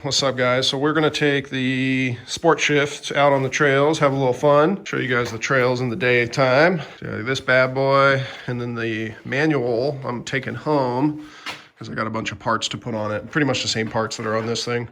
What's up, guys? So we're gonna take the sport shift out on the trails, have a little fun, show you guys the trails in the daytime. So this bad boy, and then the manual I'm taking home because I got a bunch of parts to put on it. Pretty much the same parts that are on this thing.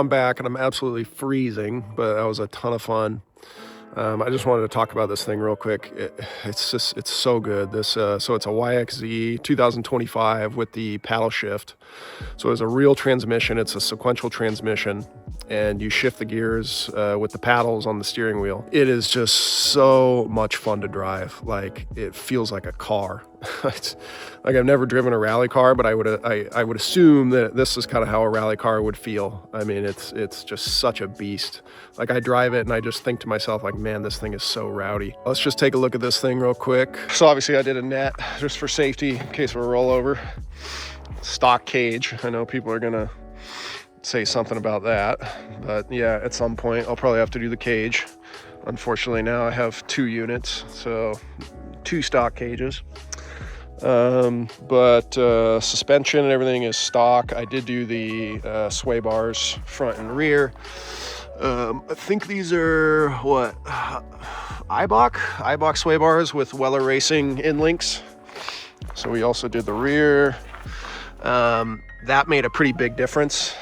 I'm back and I'm absolutely freezing, but that was a ton of fun. I just wanted to talk about this thing real quick. It's so good. So it's a YXZ 2025 with the paddle shift. So it's a real transmission. It's a sequential transmission, and you shift the gears with the paddles on the steering wheel. It is just so much fun to drive. Like, it feels like a car. It's, like, I've never driven a rally car, but I would assume that this is kind of how a rally car would feel. I mean, it's just such a beast. Like, I drive it and I just think to myself, like, man, this thing is so rowdy. Let's just take a look at this thing real quick. So obviously I did a net just for safety in case of a rollover. Stock cage. I know people are gonna say something about that, but yeah, at some point I'll probably have to do the cage. Unfortunately, now I have 2 units, so 2 stock cages. But suspension and everything is stock. I did do the sway bars front and rear. I think these are what, Ibach sway bars with Weller Racing in links. So we also did the rear. That made a pretty big difference.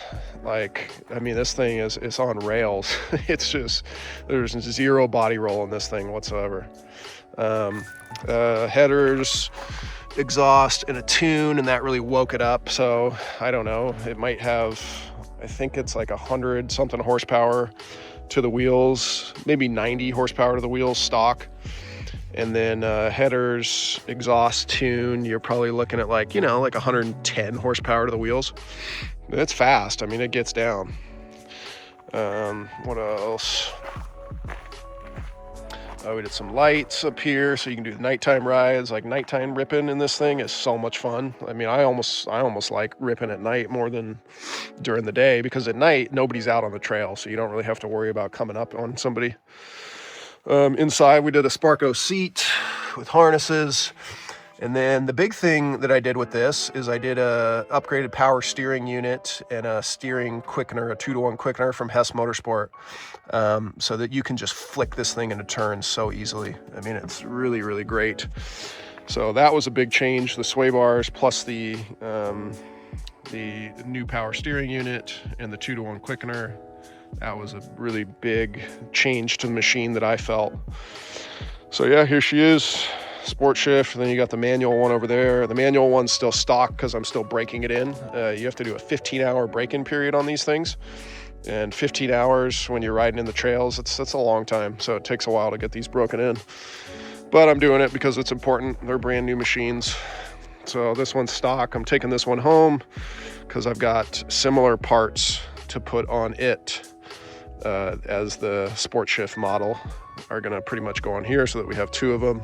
Like, I mean, this thing is on rails. It's just, there's 0 body roll in this thing whatsoever. Headers, exhaust, and a tune, and that really woke it up. So I don't know, it might have, I think it's like 100 something horsepower to the wheels, maybe 90 horsepower to the wheels stock. And then headers, exhaust, tune, you're probably looking at like, like 110 horsepower to the wheels. It's fast. I mean, it gets down. What else? We did some lights up here so you can do the nighttime rides. Like, nighttime ripping in this thing is so much fun. I mean, I almost like ripping at night more than during the day, because at night nobody's out on the trail, so you don't really have to worry about coming up on somebody. Inside we did a Sparco seat with harnesses. And then the big thing that I did with this is I did a upgraded power steering unit and a steering quickener, a 2-to-1 quickener from Hess Motorsport, so that you can just flick this thing into turns so easily. I mean, it's really, really great. So that was a big change, the sway bars plus the new power steering unit and the 2-to-1 quickener. That was a really big change to the machine that I felt. So yeah, here she is. Sport shift, and then you got the manual one over there. The manual one's still stock because I'm still breaking it in. You have to do a 15-hour break-in period on these things, and 15 hours when you're riding in the trails, that's a long time, so it takes a while to get these broken in. But I'm doing it because it's important. They're brand new machines. So this one's stock. I'm taking this one home because I've got similar parts to put on it as the sport shift model are gonna pretty much go on here, so that we have 2 of them.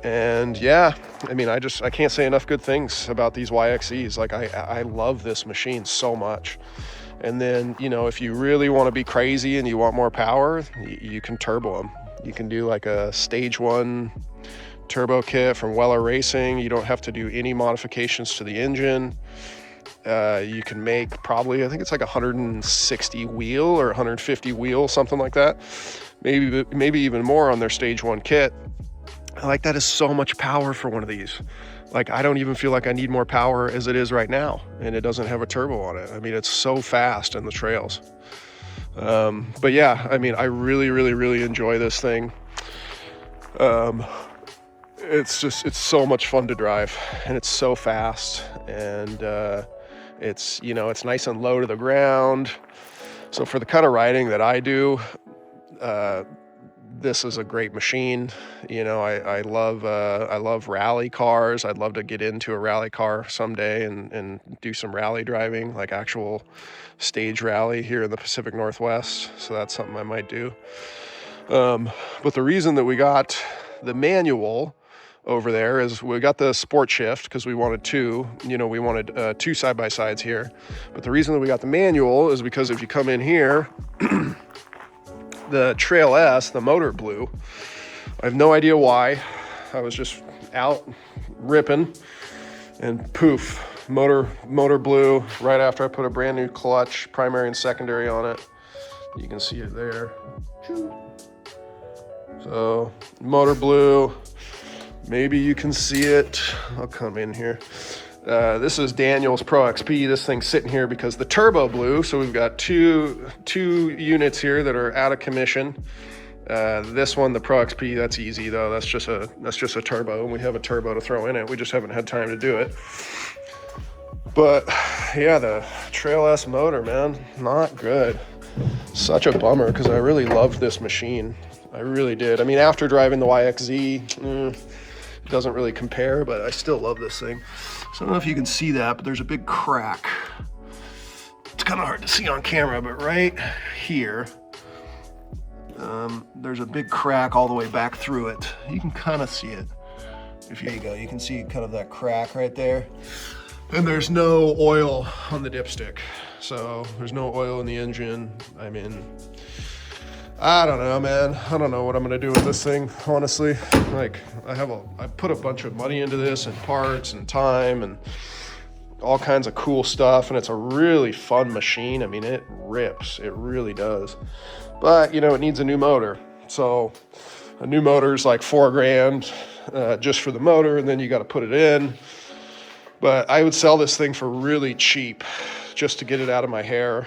And yeah, I mean, I can't say enough good things about these YXZs. Like, I love this machine so much. And then, if you really want to be crazy and you want more power, you can turbo them. You can do like a stage 1 turbo kit from Weller Racing. You don't have to do any modifications to the engine. You can make probably, I think it's like 160 wheel or 150 wheel, something like that. Maybe even more on their stage 1 kit. Like, that is so much power for one of these. Like, I don't even feel like I need more power as it is right now, and it doesn't have a turbo on it. I mean, it's so fast in the trails. But yeah, I mean, I really, really, really enjoy this thing. It's so much fun to drive, and it's so fast, and it's nice and low to the ground. So for the kind of riding that I do, this is a great machine. I love rally cars. I'd love to get into a rally car someday and do some rally driving, like actual stage rally here in the Pacific Northwest. So that's something I might do. But the reason that we got the manual over there is we got the sport shift because we wanted 2. We wanted 2 side-by-sides here. But the reason that we got the manual is because if you come in here, the Trail S, the motor blew. I have no idea why. I was just out ripping, and poof, motor blew right after I put a brand new clutch, primary and secondary on it. You can see it there. So motor blew. Maybe you can see it. I'll come in here. This is Daniel's Pro XP. This thing's sitting here because the turbo blew. So we've got two units here that are out of commission. This one, the Pro XP, that's easy though. That's just a turbo, and we have a turbo to throw in it. We just haven't had time to do it. But yeah, the Trail S motor, man, not good. Such a bummer because I really loved this machine. I really did. I mean, after driving the YXZ, it doesn't really compare, but I still love this thing. So I don't know if you can see that, but there's a big crack. It's kind of hard to see on camera, but right here, there's a big crack all the way back through it. You can kind of see it. Here you go. You can see kind of that crack right there. And there's no oil on the dipstick. So there's no oil in the engine. I mean, I don't know, man. I don't know what I'm gonna do with this thing, honestly. Like, I put a bunch of money into this and parts and time and all kinds of cool stuff, and it's a really fun machine. I mean, it rips, it really does. But, you know, it needs a new motor. So a new motor is like $4,000 just for the motor, and then you got to put it in. But I would sell this thing for really cheap just to get it out of my hair.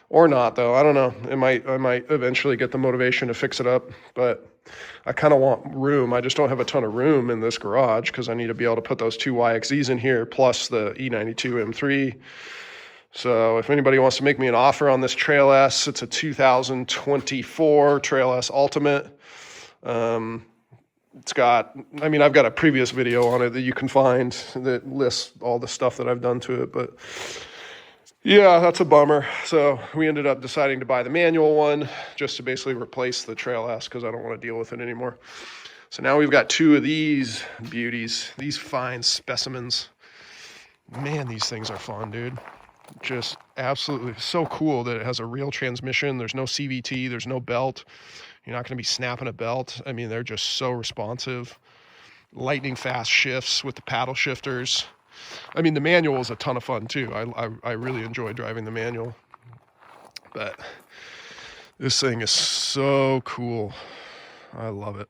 Or not, though. I don't know. I might eventually get the motivation to fix it up, but I kind of want room. I just don't have a ton of room in this garage because I need to be able to put those two YXZs in here plus the E92 M3. So if anybody wants to make me an offer on this Trail S, it's a 2024 Trail S Ultimate. It's got, I mean, I've got a previous video on it that you can find that lists all the stuff that I've done to it, but yeah, that's a bummer. So we ended up deciding to buy the manual one just to basically replace the Trail S because I don't want to deal with it anymore. So now we've got two of these beauties, these fine specimens. Man, these things are fun, dude. Just absolutely so cool that it has a real transmission. There's no CVT, there's no belt. You're not going to be snapping a belt. I mean, they're just so responsive. Lightning fast shifts with the paddle shifters. I mean, the manual is a ton of fun too. I really enjoy driving the manual. But this thing is so cool. I love it.